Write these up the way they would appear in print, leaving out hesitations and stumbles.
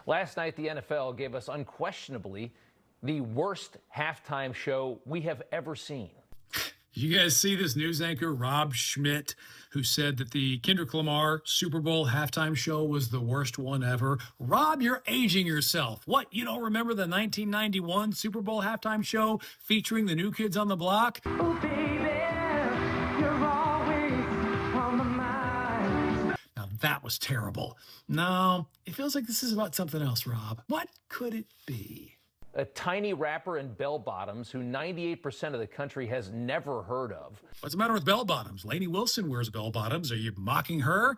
Last night, the NFL gave us unquestionably the worst halftime show we have ever seen. You guys see this news anchor, Rob Schmitt, who said that the Kendrick Lamar Super Bowl halftime show was the worst one ever? Rob, you're aging yourself. What, you don't remember the 1991 Super Bowl halftime show featuring the New Kids on the Block? Oh, baby, you're always on my mind. Now, that was terrible. No, it feels like this is about something else, Rob. What could it be? A tiny rapper in bell bottoms who 98% of the country has never heard of. What's the matter with bell bottoms? Lainey Wilson wears bell bottoms. Are you mocking her?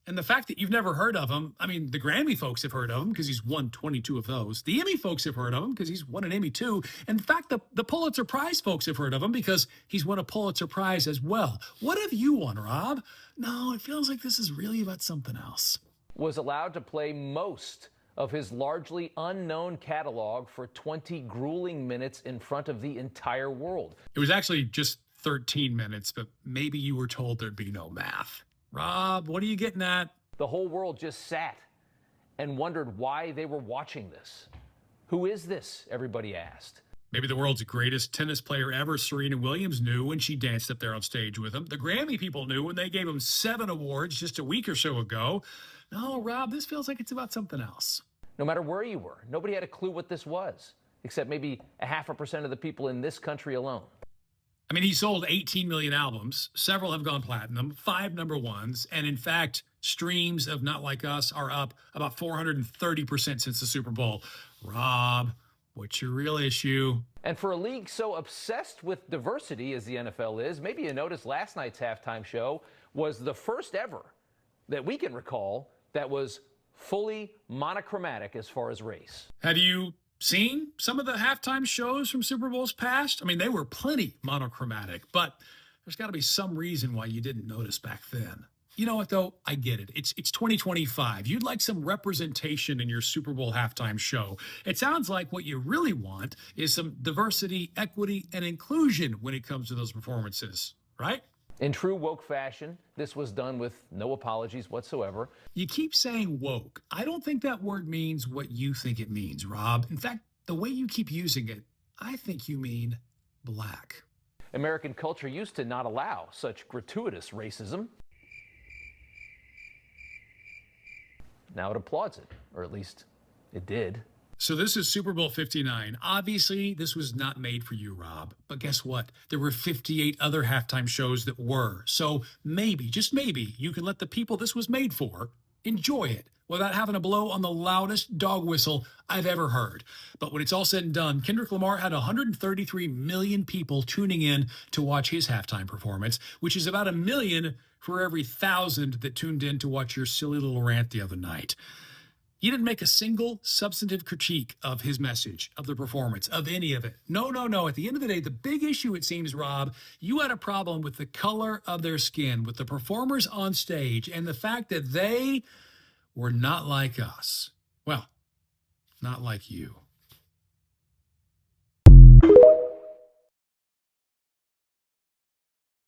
And the fact that you've never heard of him, I mean, the Grammy folks have heard of him because he's won 22 of those. The Emmy folks have heard of him because he's won an Emmy too. And in fact, the Pulitzer Prize folks have heard of him because he's won a Pulitzer Prize as well. What have you won, Rob? No, it feels like this is really about something else. Was allowed to play most of his largely unknown catalog for 20 grueling minutes in front of the entire world. It was actually just 13 minutes, but maybe you were told there'd be no math. Rob, what are you getting at? The whole world just sat and wondered why they were watching this. Who is this? Everybody asked. Maybe the world's greatest tennis player ever, Serena Williams, knew when she danced up there on stage with him. The Grammy people knew when they gave him 7 awards just a week or so ago. No, Rob, this feels like it's about something else. No matter where you were, nobody had a clue what this was, except maybe 0.5% of the people in this country alone. I mean, he sold 18 million albums. Several have gone platinum, 5 number ones. And in fact, streams of Not Like Us are up about 430% since the Super Bowl. Rob, what's your real issue? And for a league so obsessed with diversity as the NFL is, maybe you noticed last night's halftime show was the first ever that we can recall that was fully monochromatic as far as race. Have you seen some of the halftime shows from Super Bowls past? I mean, they were plenty monochromatic, but there's got to be some reason why you didn't notice back then. You know what, though? I get it. It's 2025. You'd like some representation in your Super Bowl halftime show. It sounds like what you really want is some diversity, equity, and inclusion when it comes to those performances, right? In true woke fashion, this was done with no apologies whatsoever. You keep saying woke. I don't think that word means what you think it means, Rob. In fact, the way you keep using it, I think you mean black. American culture used to not allow such gratuitous racism. Now it applauds it, or at least it did. So this is Super Bowl 59. Obviously, this was not made for you, Rob. But guess what? There were 58 other halftime shows that were. So maybe, just maybe, you can let the people this was made for enjoy it without having to blow on the loudest dog whistle I've ever heard. But when it's all said and done, Kendrick Lamar had 133 million people tuning in to watch his halftime performance, which is about 1 million for every 1,000 that tuned in to watch your silly little rant the other night. You didn't make a single substantive critique of his message, of the performance, of any of it. No. At the end of the day, the big issue, it seems, Rob, you had a problem with the color of their skin, with the performers on stage, and the fact that they were not like us. Well, not like you.